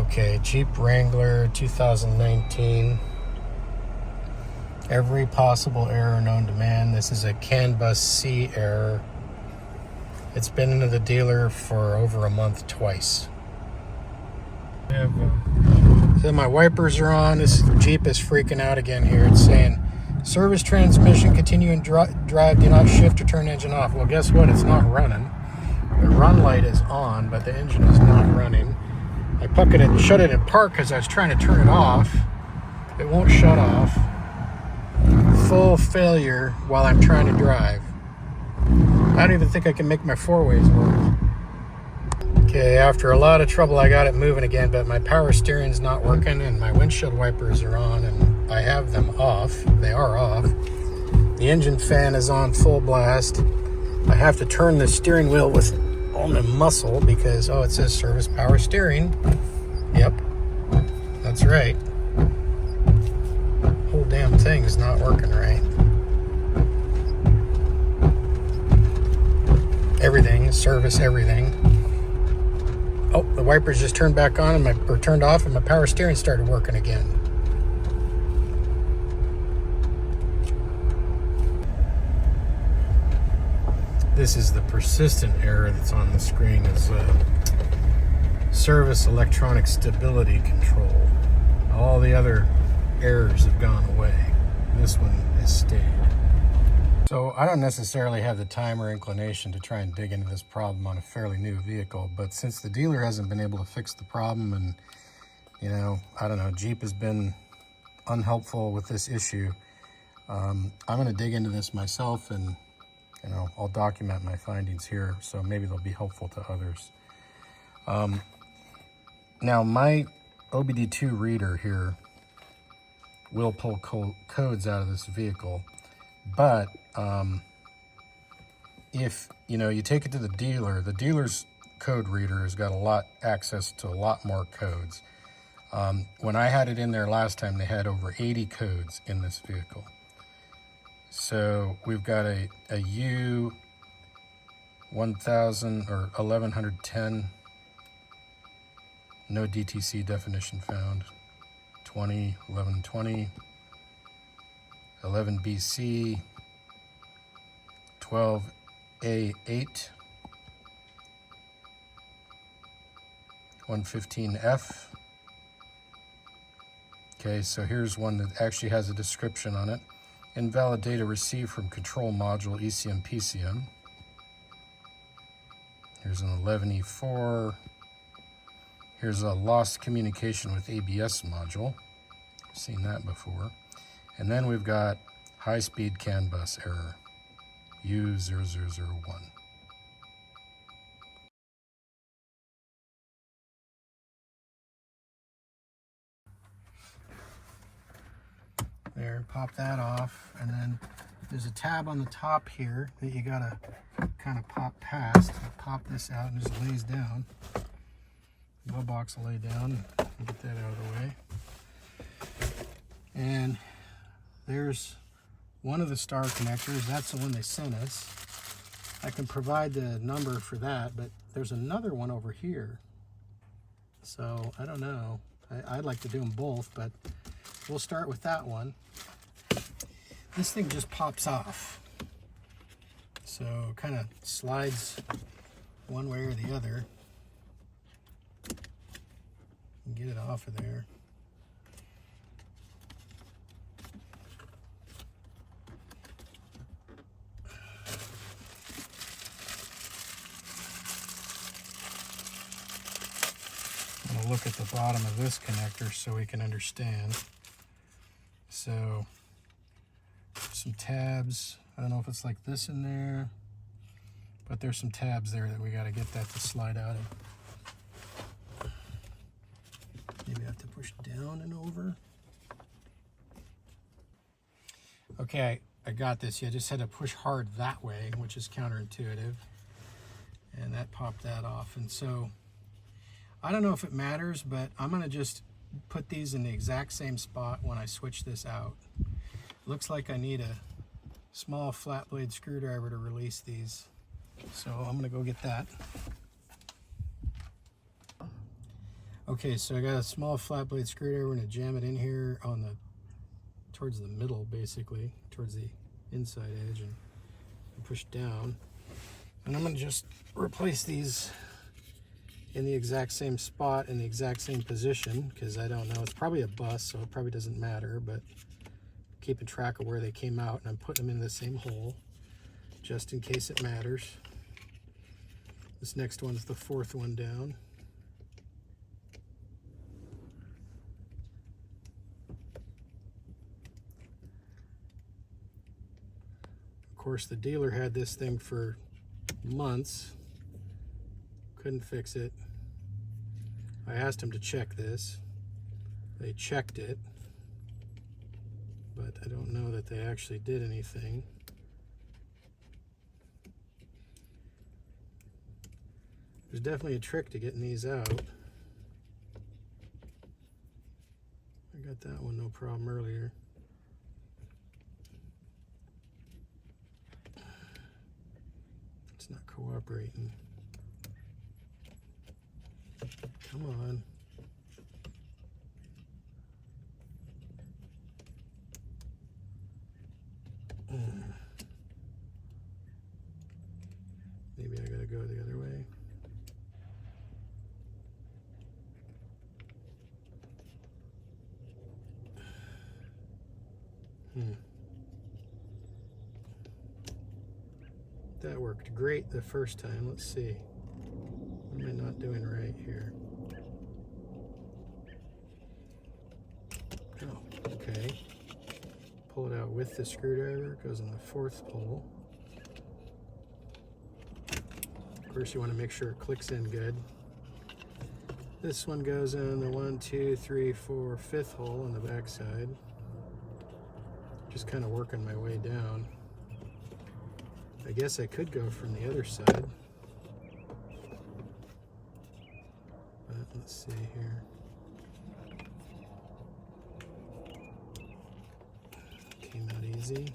Okay, Jeep Wrangler 2019. Every possible error known to man. This is a Canbus C error. It's been into the dealer for over a month twice. So my wipers are on. This Jeep is freaking out again here. It's saying, service transmission, continue and drive, do not shift or turn engine off. Well, guess what? It's not running. The run light is on, but the engine is not running. I shut it in park because I was trying to turn it off. It won't shut off. Full failure while I'm trying to drive. I don't even think I can make my four-ways work. Okay, after a lot of trouble, I got it moving again, but my power steering's not working and my windshield wipers are on and I have them off. They are off. The engine fan is on full blast. I have to turn the steering wheel with all my muscle because, oh, it says service power steering. Yep, that's right. Whole damn thing is not working right. Everything, service everything. Oh, the wipers just turned back on or turned off and my power steering started working again. This is the persistent error that's on the screen, is service electronic stability control. All the other errors have gone away. This one has stayed. So I don't necessarily have the time or inclination to try and dig into this problem on a fairly new vehicle, but since the dealer hasn't been able to fix the problem and, you know, I don't know, Jeep has been unhelpful with this issue, I'm going to dig into this myself and, you know, I'll document my findings here, so maybe they'll be helpful to others. Now, my OBD2 reader here will pull codes out of this vehicle, but if, you know, you take it to the dealer's code reader has got access to a lot more codes. When I had it in there last time, they had over 80 codes in this vehicle. So we've got a U 1000 or 1110, no DTC definition found, 20, 1120, 11BC, 12A8, 115F. Okay, so here's one that actually has a description on it. Invalid data received from control module ECM PCM. Here's an 11E4. Here's a lost communication with ABS module. I've seen that before. And then we've got high-speed CAN bus error, U0001. There, pop that off, and then there's a tab on the top here that you gotta kind of pop past. Pop this out and just lays down. The glovebox will lay down and get that out of the way. And there's one of the star connectors. That's the one they sent us. I can provide the number for that, but there's another one over here. So I don't know. I'd like to do them both, but we'll start with that one. This thing just pops off. So kind of slides one way or the other. Get it off of there. I'm gonna look at the bottom of this connector so we can understand. So some tabs. I don't know if it's like this in there, but there's some tabs there that we got to get that to slide out of. Maybe I have to push down and over. Okay, I got this. Yeah, I just had to push hard that way, which is counterintuitive. And that popped that off. And so I don't know if it matters, but I'm going to just put these in the exact same spot when I switch this out. Looks like I need a small flat blade screwdriver to release these. So I'm going to go get that. Okay, so I got a small flat blade screwdriver. We're gonna jam it in here on the towards the middle, basically, towards the inside edge, and push down. And I'm gonna just replace these in the exact same spot, in the exact same position, because I don't know. It's probably a bus, so it probably doesn't matter, but keeping track of where they came out, and I'm putting them in the same hole, just in case it matters. This next one's the fourth one down. Of course, the dealer had this thing for months, couldn't fix it. I asked him to check this. They checked it, but I don't know that they actually did anything. There's definitely a trick to getting these out. I got that one no problem earlier. It's not cooperating. Come on. Maybe I gotta go the other way. That worked great the first time. Let's see. What am I not doing right here? Oh, okay. Pull it out with the screwdriver. It goes in the fourth hole. Of course, you want to make sure it clicks in good. This one goes in the 1, 2, 3, 4, 5th hole on the back side. Just kind of working my way down. I guess I could go from the other side. But let's see here. Came out easy.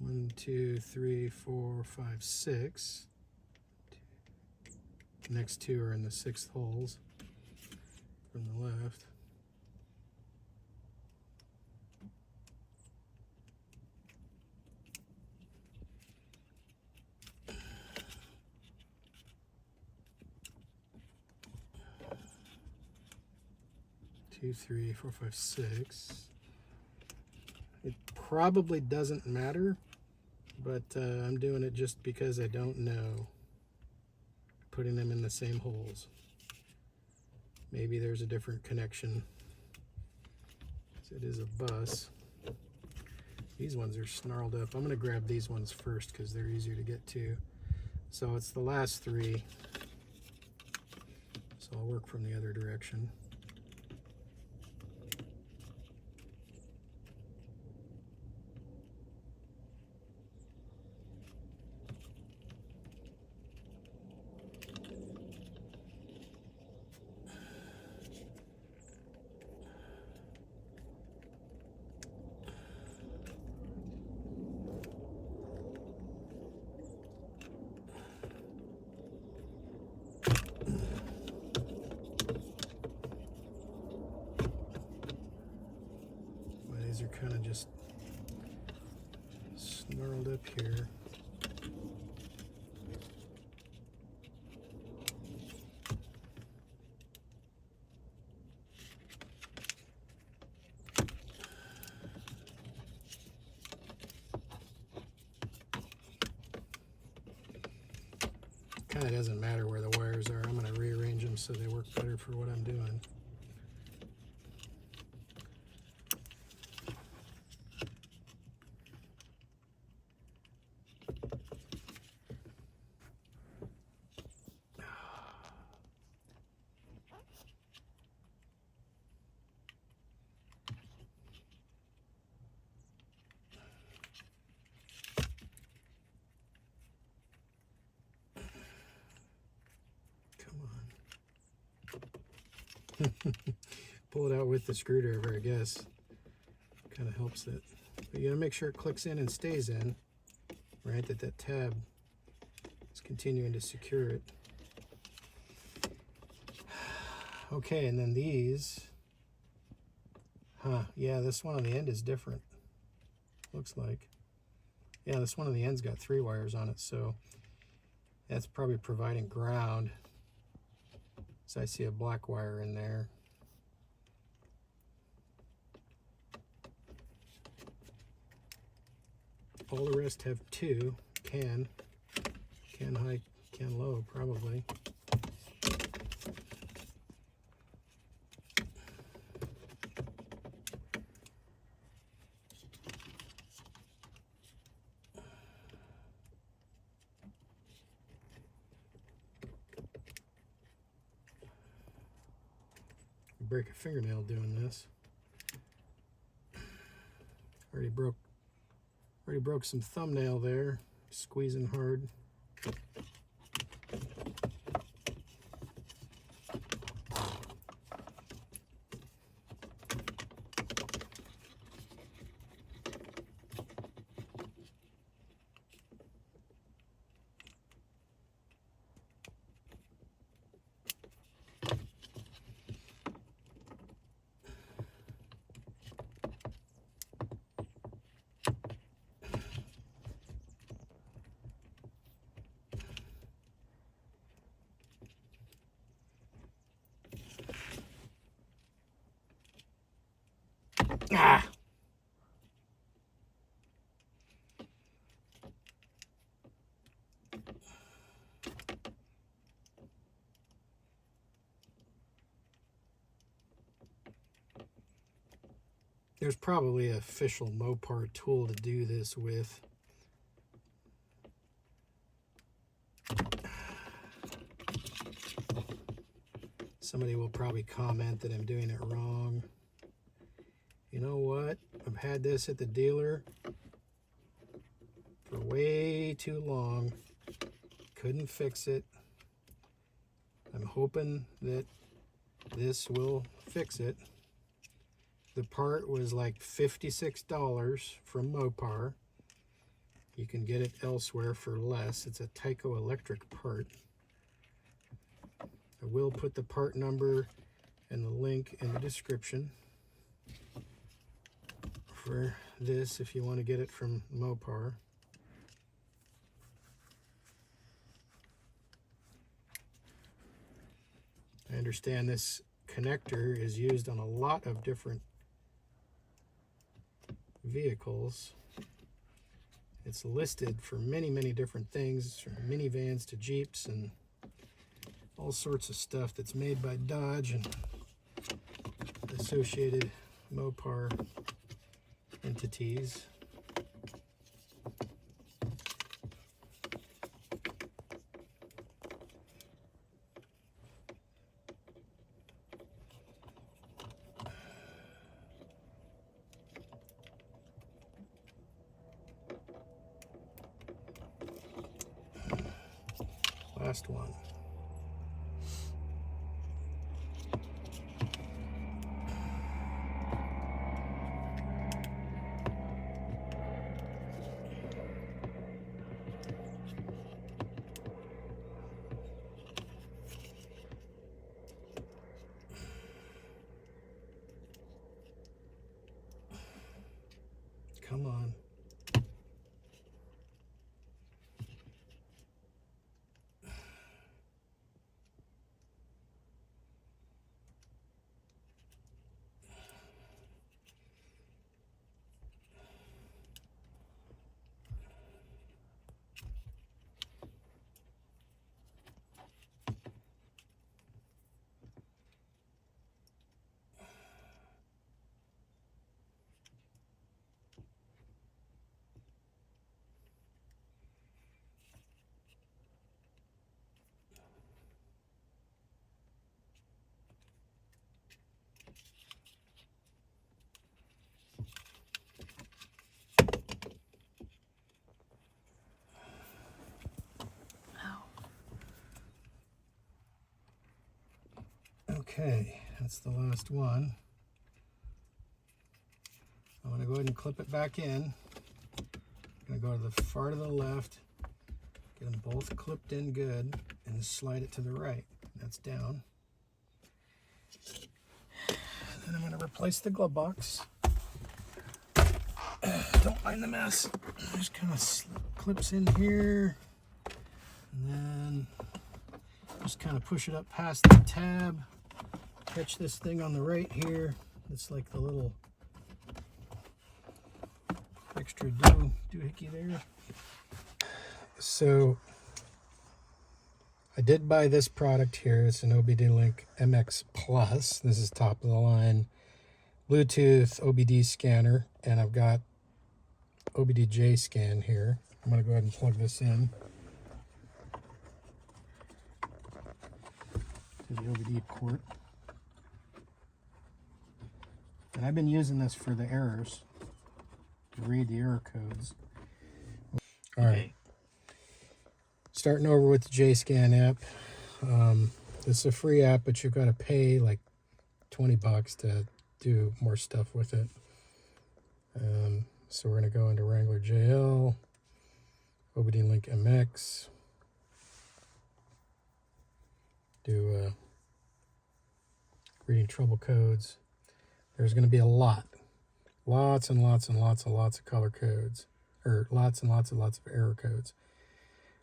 One, two, three, four, five, six. The next two are in the 6th holes from the left. Two, three, four, five, six. It probably doesn't matter, but I'm doing it just because I don't know. Putting them in the same holes. Maybe there's a different connection. It is a bus. These ones are snarled up. I'm going to grab these ones first because they're easier to get to. So it's the last 3. So I'll work from the other direction. These are kind of just snarled up here. Kind of doesn't matter where the wires are. I'm going to rearrange them so they work better for what I'm doing. pull it out with the screwdriver, I guess. Kind of helps it. But you gotta make sure it clicks in and stays in, right? That tab is continuing to secure it. Okay, and then these, yeah, this one on the end is different, looks like. Yeah, this one on the end's got 3 wires on it, so that's probably providing ground. So I see a black wire in there. All the rest have 2, can high, can low, probably. Break a fingernail doing this. Already broke some thumbnail there, squeezing hard. Ah! There's probably an official Mopar tool to do this with. Somebody will probably comment that I'm doing it wrong. You know what? I've had this at the dealer for way too long. Couldn't fix it. I'm hoping that this will fix it. The part was like $56 from Mopar. You can get it elsewhere for less. It's a Tyco electric part. I will put the part number and the link in the description for this if you want to get it from Mopar. I understand this connector is used on a lot of different vehicles. It's listed for many, many different things, from minivans to Jeeps and all sorts of stuff that's made by Dodge and associated Mopar entities. Last one. Come on. Okay, that's the last one. I'm going to go ahead and clip it back in. I'm going to go to the far to the left, get them both clipped in good, and slide it to the right. That's down. Then I'm going to replace the glove box. Don't mind the mess. Just kind of clips in here, and then just kind of push it up past the tab. Catch this thing on the right here. It's like the little extra doohickey there. So I did buy this product here. It's an OBDLink MX Plus. This is top of the line Bluetooth OBD scanner, and I've got OBDJ scan here. I'm going to go ahead and plug this in to the OBD port. And I've been using this for the errors, to read the error codes. All right. Starting over with the JScan app. This is a free app, but you've got to pay like 20 bucks to do more stuff with it. So we're going to go into Wrangler JL, OBDLink MX, do reading trouble codes. There's going to be lots and lots of color codes, or lots and lots of error codes.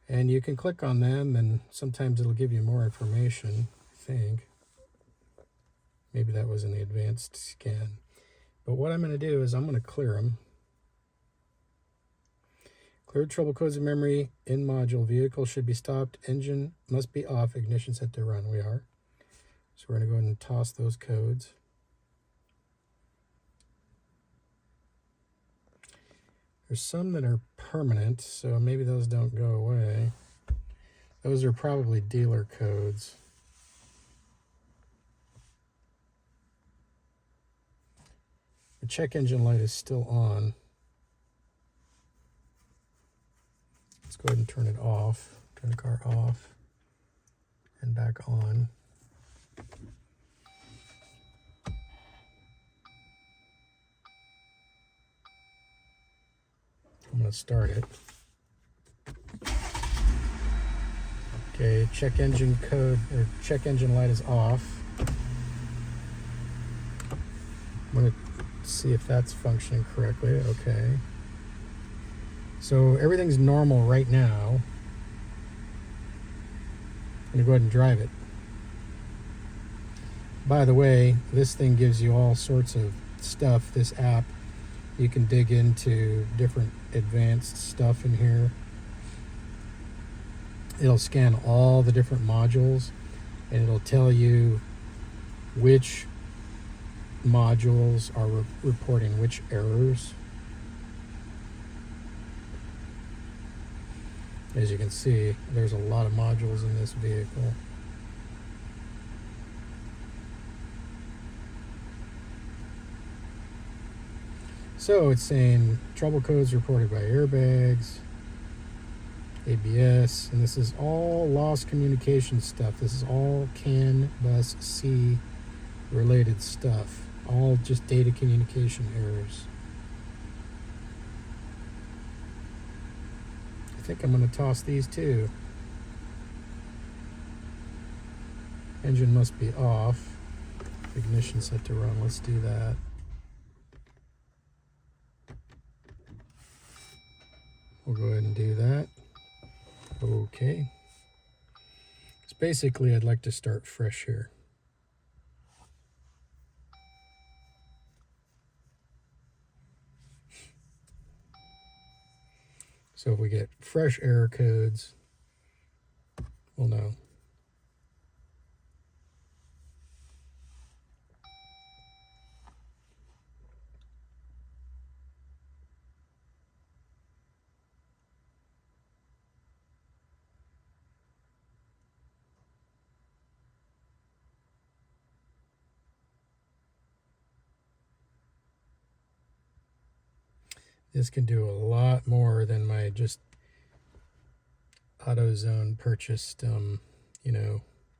And you can click on them, and sometimes it'll give you more information, I think. Maybe that was in the advanced scan. But what I'm going to do is I'm going to clear them. Clear trouble codes in memory, in module. Vehicle should be stopped. Engine must be off. Ignition set to run. We are. So we're going to go ahead and toss those codes. There's some that are permanent, so maybe those don't go away. Those are probably dealer codes. The check engine light is still on. Let's go ahead and turn it off. Turn the car off and back on. I'm going to start it. Okay, check engine code, or check engine light is off. I'm going to see if that's functioning correctly. Okay. So everything's normal right now. I'm going to go ahead and drive it. By the way, this thing gives you all sorts of stuff, this app. You can dig into different advanced stuff in here. It'll scan all the different modules, and it'll tell you which modules are reporting which errors. As you can see, there's a lot of modules in this vehicle. So it's saying trouble codes reported by airbags, ABS, and this is all lost communication stuff. This is all Canbus C related stuff. All just data communication errors. I think I'm going to toss these too. Engine must be off. Ignition set to run. Let's do that. We'll go ahead and do that. Okay. So basically, I'd like to start fresh here. So if we get fresh error codes, we'll know. This can do a lot more than my just AutoZone purchased,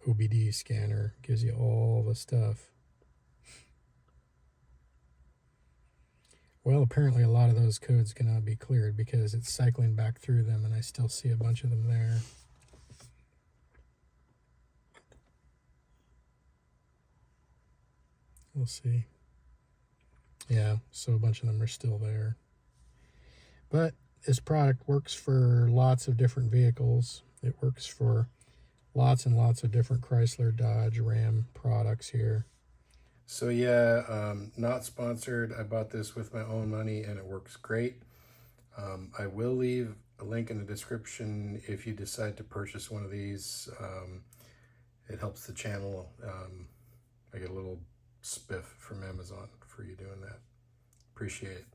OBD scanner. Gives you all the stuff. Well, apparently a lot of those codes cannot be cleared because it's cycling back through them, and I still see a bunch of them there. We'll see. Yeah, so a bunch of them are still there. But this product works for lots of different vehicles. It works for lots and lots of different Chrysler, Dodge, Ram products here. So yeah, not sponsored. I bought this with my own money and it works great. I will leave a link in the description if you decide to purchase one of these. It helps the channel. I get a little spiff from Amazon for you doing that. Appreciate it.